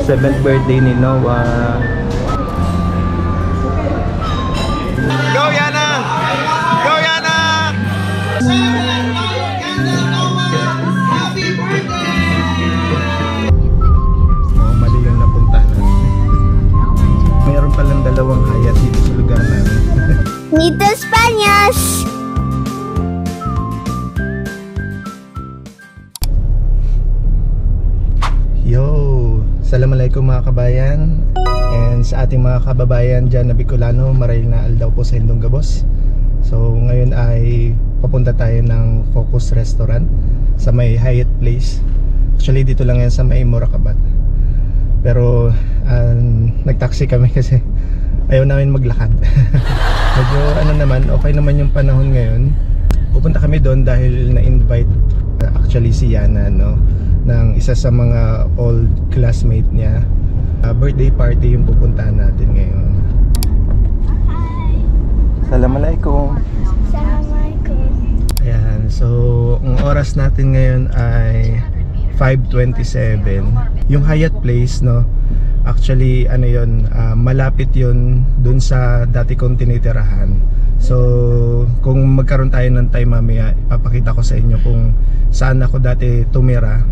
7th birthday ni Noah. Go Yana! Go Yana! Happy birthday! Oh, mali yung napuntahan natin. Mayroon palang dalawang hayat dito sa lugar namin. Nito Spanish! Yo! Assalamualaikum mga kabayan. And sa ating mga kababayan dyan na Bicolano, marahil na aldaw po sa Hindonggabos. So ngayon ay papunta tayo ng Focus Restaurant sa may Hyatt Place. Actually dito lang yan sa may Moracabat. Pero nagtaxi kami kasi ayaw namin maglakad. Medyo ano naman, okay naman yung panahon ngayon. Pupunta kami doon dahil na-invite actually si Yana, no, ng isa sa mga old classmate niya. Birthday party yung pupuntahan natin ngayon. Assalamualaikum. Assalamualaikum. Ayan, so ang oras natin ngayon ay 5:27. Yung Hyatt Place, no, actually ano yun, malapit yun dun sa dati kong tinitirahan. So kung magkaroon tayo ng time mamaya, ipapakita ko sa inyo kung saan ako dati tumira.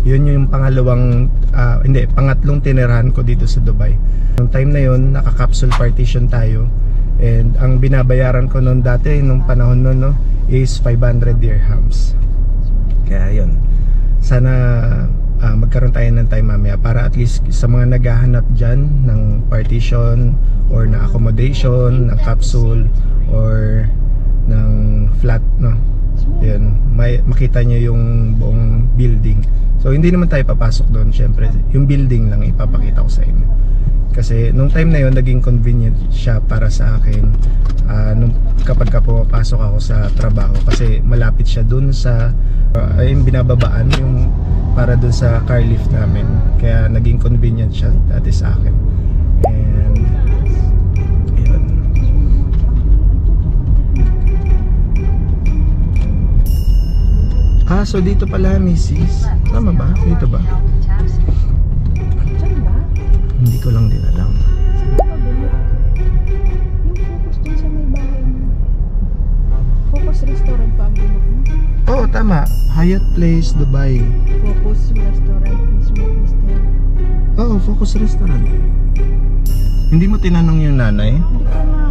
Yun yung pangatlong tinirahan ko dito sa Dubai. Nung time na yun, naka-capsule partition tayo. And ang binabayaran ko noon dati, nung panahon noon, no, is 500 dirhams. Kaya yun. Sana magkaroon tayo ng time mamaya para at least sa mga naghahanap dyan ng partition or na accommodation, ng capsule or ng flat, no, yun, makita nyo yung buong building. So hindi naman tayo papasok doon, syempre yung building lang ipapakita ko sa inyo. Kasi nung time na yun, naging convenient siya para sa akin kapag pumapasok ako sa trabaho. Kasi malapit siya dun sa yung binababaan, yung para dun sa car lift namin. Kaya naging convenient siya dati sa akin. And ayun. So dito pala, Mrs. Tama ba? Dito ba? Hindi ko lang din alam. Yung Focus dun sa may bahay mo. Focus Restaurant pa ang bulog mo? Oo, tama. Hyatt Place, Dubai. Focus Restaurant mismo, Mister. Oo, Focus Restaurant. Hindi mo tinanong yung nanay? Hindi ko na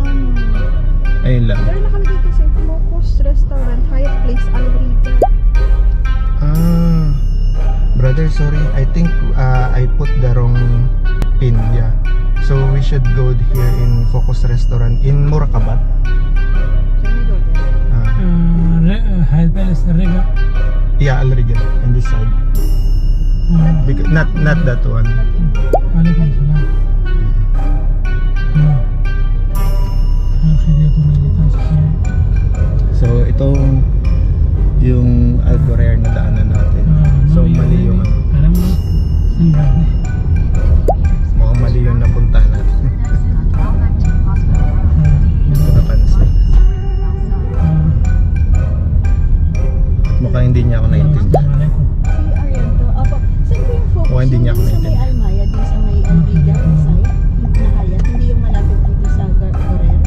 Ayun lang. Pero nakalagay kasi Focus Restaurant, Hyatt Place, Alriga. Brother, sorry. I think I put the wrong pin. Yeah. So we should go here in Focus Restaurant in Moracabat. Can we go there? Hyatt Place Alriga. Yeah, Alriga on this side. Because not that one. Alaikum salam. So itong yung Algorer na daanan natin. So mali yung mukhang mali yung napuntahan natin. Hindi ko napansin. At mukhang hindi niya ako naintindihan. Si Ariento. Apo, saan po yung Focus? Mukhang hindi niya ako Yung sa may naintindihan. Almaya, din sa may Alriga, side, na Hyatt. Hindi yung malapit dito sa Gorer.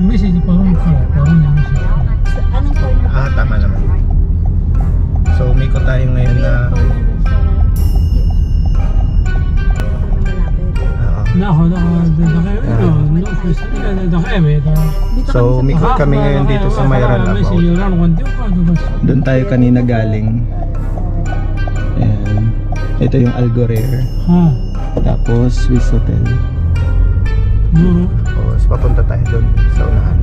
Message parang message. Anong corner? Tama naman. So umikot tayo ngayon na So umikot kami ngayon dito sa Mayral About. Doon tayo kanina galing. Ayan. Ito yung Algorer. Tapos Swiss Hotel. So papunta tayo doon sa unahan.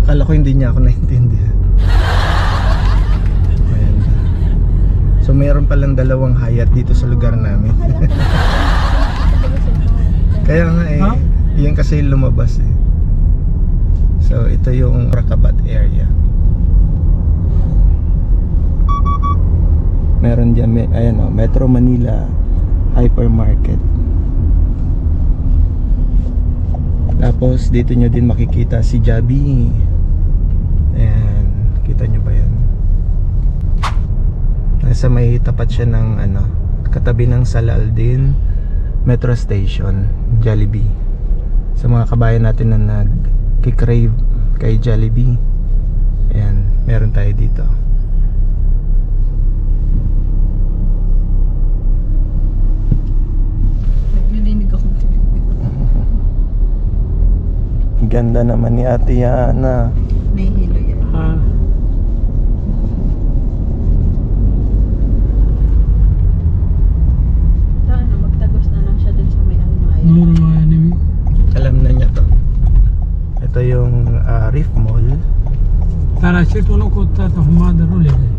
Akala ko hindi niya ako naintindihan. Ayan. So mayroon palang dalawang Hyatt dito sa lugar namin. Kaya nga yan kasi lumabas eh. So ito yung Moracabat area. Meron dyan, ayan o, Metro Manila Hypermarket. Tapos dito nyo din makikita si Jabi. Ayan, kita nyo ba yan? Nasa may tapat siya ng ano, katabi ng Salaldin Metro Station, Jollibee. Sa mga kabayan natin na nag-crave kay Jollibee, ayan, meron tayo dito. Naglilinig ako. Ganda naman ni Ate Yana. Nahihilo yan. Ah, Sana magtagos na lang siya dun sa may almaya. normal ni Alam na niya to. Ito yung Reef Mall. तारा चेटो नको ता तो हमारा रोले है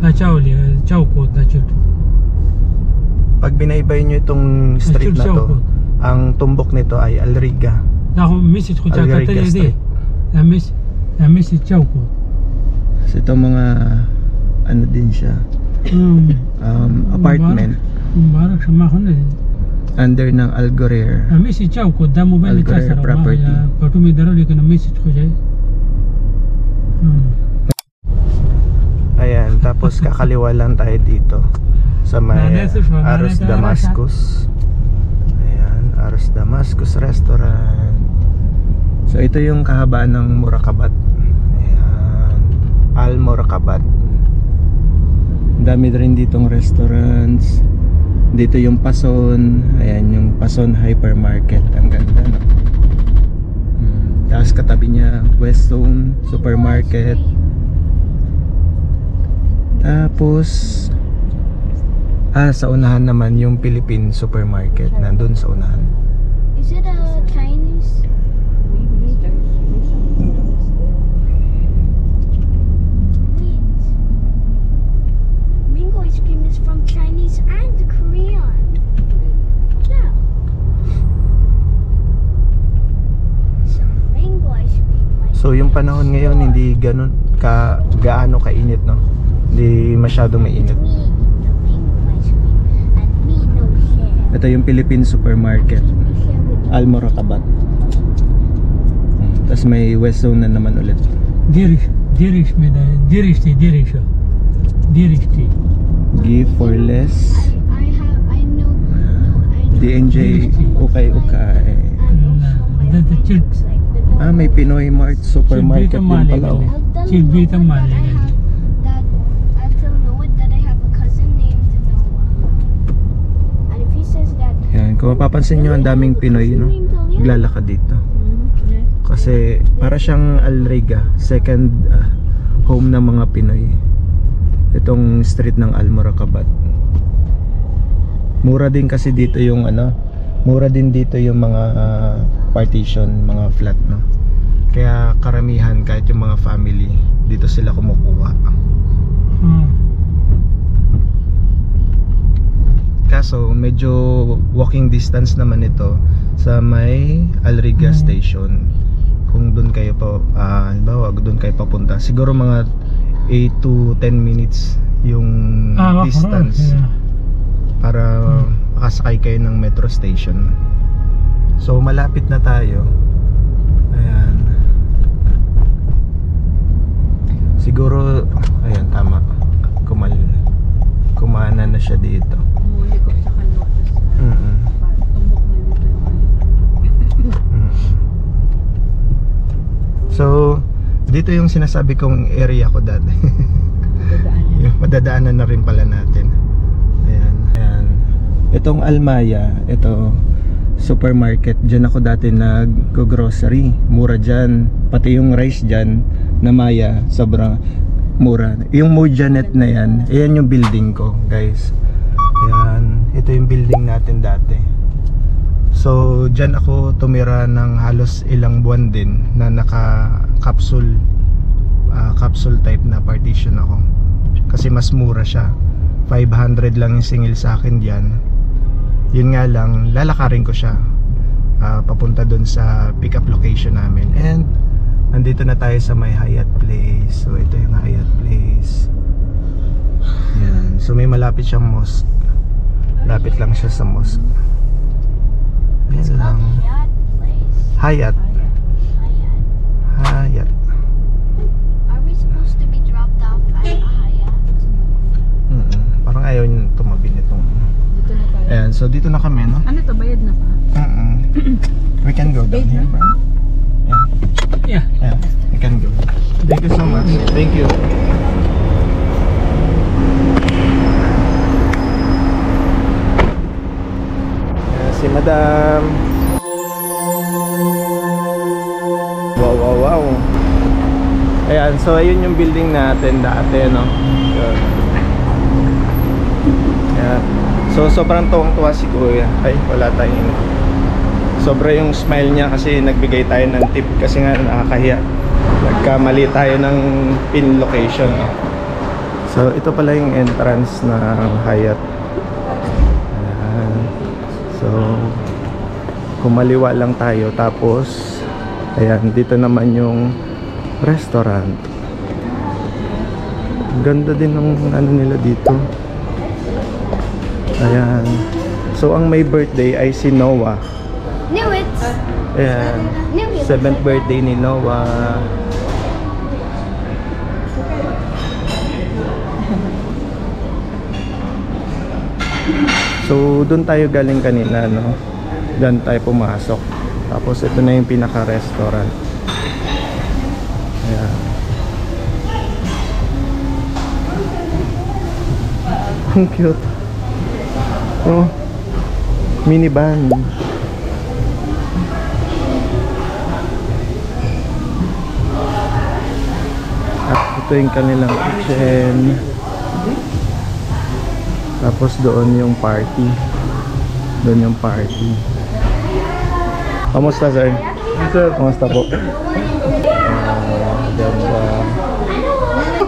ता चावली चाव को ता चेटो Pag binaybay nyo itong street na to, ang tumbok nito ay Alriga. ना हम मिस को चा Alriga करते दे Street. ना मिस चाव को So ito mga ano din siya, apartment मुबारक शमा होने under ng Algorer. मिस चाव को दा मोबाइल का Algorer सर property. फोटो में दरो लेकिन मिस को जाए Ayan, tapos kakaliwa lang tayo dito sa may Aros Damascus. Ayan, Aros Damascus Restaurant. So ito yung kahabaan ng Murakabat. Ayan, Al Murakabat. Dami rin ditong restaurants. Dito yung Pason. Ayan yung Pason Hypermarket. Ang ganda, no? Tapos katabi niya Westzone Supermarket. Tapos sa unahan naman yung Philippine Supermarket. Nandun sa unahan. Is it a Chinese? Wait. Mango ice cream is from Chinese and Korean. Yeah. So mango ice cream. So yung panahon ngayon hindi ganun gaano kainit, no? Hindi masyadong mainit. Me eat the mango ice cream and me no share. Ito yung Philippine Supermarket, Me share with you. Al Murakabat. Tapos may Westzone na naman ulit. ديريش من ديريشتي Give for less. I know DNJ ukay. ده تشيل May Pinoy Mart Supermarket din pala. Oh. Chilbita mali. that I tell Noah that I have a cousin named Noah. And if he says that Yan, kung mapapansin nyo, ang daming Pinoy, no? Naglalakad dito. Kasi para siyang Alriga, second home ng mga Pinoy. Itong street ng Al Murakabat. Mura din kasi dito yung ano, mura din dito yung mga partition, mga flat, no? Kaya karamihan kahit yung mga family dito sila kumukuha. Kaso medyo walking distance naman ito sa may Alriga Station. Kung doon kayo pa halimbawa doon kayo papunta, siguro mga 8 to 10 minutes yung distance para makasakay kayo ng metro station. So malapit na tayo. Ayan. Siguro ayan, tama. Kumana na siya dito. Umuli ko sa kalotas. Tumbok na dito yung So dito yung sinasabi kong area ko dati. dadaanan. Yung madadaanan na rin pala natin. Ayan. Itong Almaya, ito supermarket. Diyan ako dati nag-grocery. Mura dyan. Pati yung rice dyan na Maya, sobrang mura. Yung Mojanet na yan, ayan yung building ko, guys. Ayan. Ito yung building natin dati. So dyan ako tumira ng halos ilang buwan din na naka-capsule capsule type na partition ako. Kasi mas mura siya. 500 lang yung singil sa akin diyan. Yun nga lang, lalakarin ko siya papunta dun sa pick up location namin. And nandito na tayo sa may Hyatt Place. So ito yung Hyatt Place. Yan. So may malapit siyang mosque. Lapit lang siya sa mosque. it's Yan lang. called Yacht Place. Hyatt. Hyatt. Hyatt. Are we supposed to be dropped off so dito na kami, no? Ano to? Bayad na pa? We can go down here, bro. Yeah. Yeah, we can go. Thank you so much. Thank you. Si Madam. Wow, wow, wow. Ayan, so ayun yung building natin dati, no? Yun. Ayan. So sobrang tuwang-tuwa si Kuya. Ay, wala tayong sobra yung smile niya kasi nagbigay tayo ng tip kasi nga nakakahiya. Nagkamali tayo ng pin location, no? So ito pala yung entrance ng Hyatt. Ayan. So kumaliwa lang tayo tapos ayan, dito naman yung restaurant. Ganda din ng ano nila dito. Ayan. So ang may birthday ay si Noah. Knew it. Ayan. 7th birthday ni Noah. So doon tayo galing kanina, no? Doon tayo pumasok. Tapos ito na yung pinaka-restaurant. Ayan. Ang cute. Oh, minivan. At ito yung kanilang kitchen. Tapos doon yung party. Doon yung party. Kamusta, sir? Sir, kamusta po? Ganda.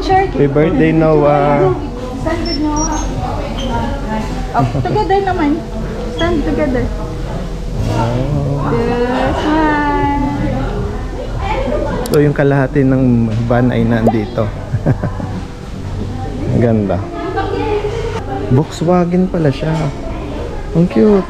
Happy birthday, Noah. Oh, together naman. Stand together. This one. So yung kalahati ng van ay nandito. Ganda. Volkswagen pala siya. Ang cute.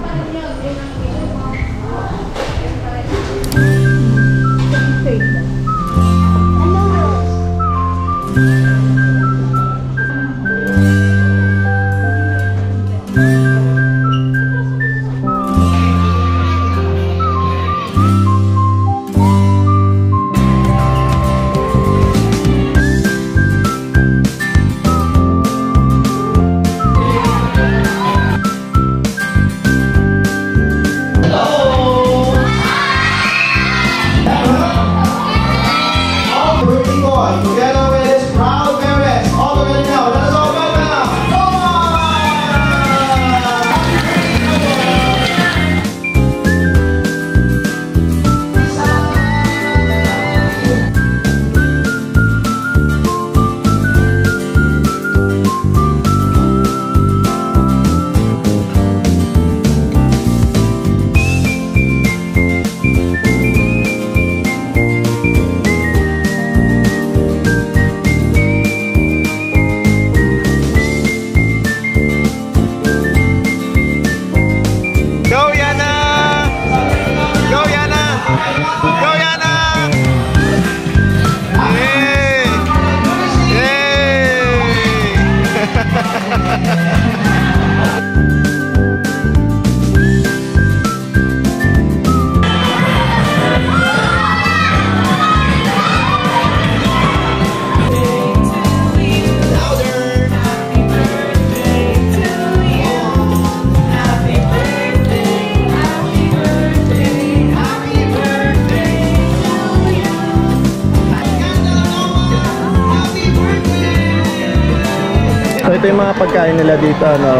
Together with his proud parents, all the way now. Let us all welcome Go Yana! Go Yana! Go Yana! Yay! So ito yung mga pagkain nila dito, no?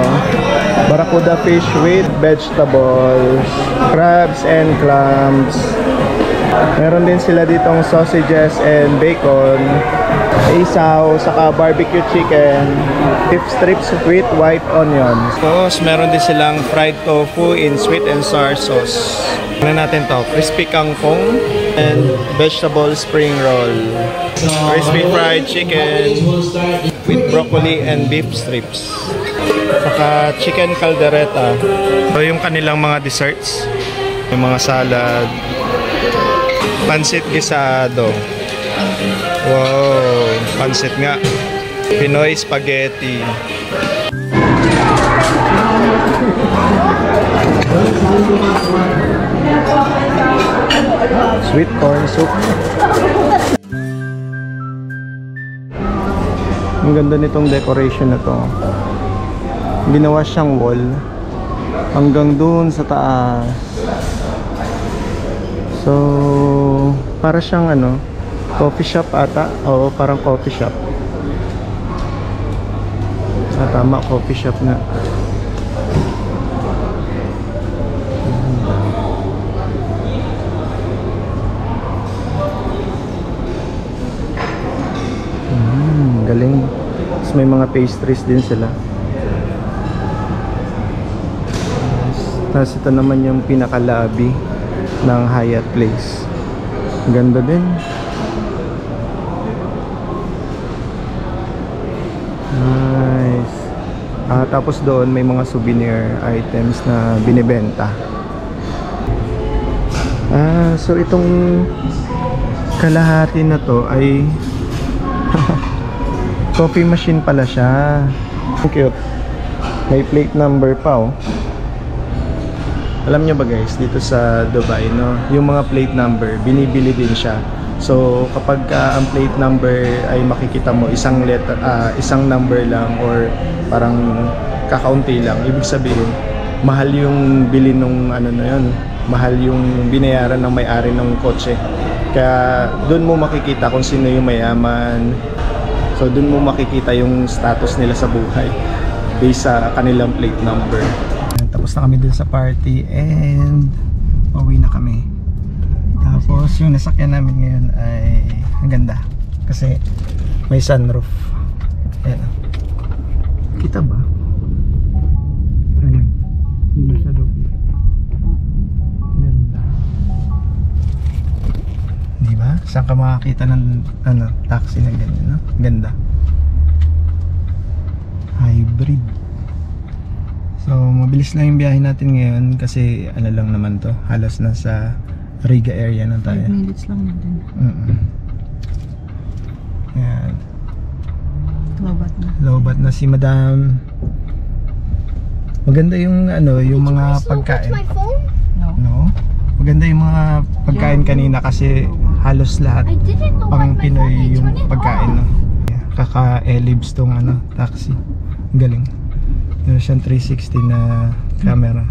Barracuda fish with vegetables, crabs and clams. Meron din sila ditong sausages and bacon, isaw, saka barbecue chicken, beef strips with white onions. Tapos meron din silang fried tofu in sweet and sour sauce. Ano natin to? Crispy kangkong and vegetable spring roll. Crispy fried chicken with broccoli and beef strips. Saka chicken caldereta. So yung kanilang mga desserts, yung mga salad, pansit gisado. Wow, pansit nga. Pinoy spaghetti. Sweet corn soup. Ang ganda nitong decoration na to. Ginawa siyang wall hanggang doon sa taas. So, para siyang ano, coffee shop ata. Oo, parang coffee shop. Tama, coffee shop na. Galing. Tapos may mga pastries din sila. Tapos ito naman yung pinaka-lobby ng Hyatt Place. Ganda din. Nice. Tapos doon may mga souvenir items na binibenta. So itong kalahati na to ay coffee machine pala siya. Cute. May plate number pa oh. Alam nyo ba guys, dito sa Dubai, no, yung mga plate number, binibili din siya. So kapag ang plate number ay makikita mo isang letter, isang number lang or parang kakaunti lang, ibig sabihin mahal yung bili nung ano na yun, mahal yung binayaran ng may-ari ng kotse. Kaya doon mo makikita kung sino yung mayaman. So doon mo makikita yung status nila sa buhay based sa kanilang plate number. Tapos na kami dun sa party and pauwi na kami. Tapos yung nasakyan namin ngayon ay ang ganda kasi may sunroof. Ayan. Kita ba? Ayun. Dito sa loob. Ganda. Diba? Saan ka makakita ng ano, taxi na ganyan, no? Ganda. Hybrid. So mabilis lang yung biyahe natin ngayon kasi ano lang naman to, halos nasa Riga area na tayo. 5 minutes lang natin. Ayan. Lobat na. Lobat na si Madam. Maganda yung ano, yung mga pagkain. My phone? No. No? Maganda yung mga pagkain kanina kasi halos lahat I didn't know pang my phone. Pinoy I yung turned it pagkain, no? Kaka-elibs tong ano, taxi. Galing. Meron siyang 360 na camera.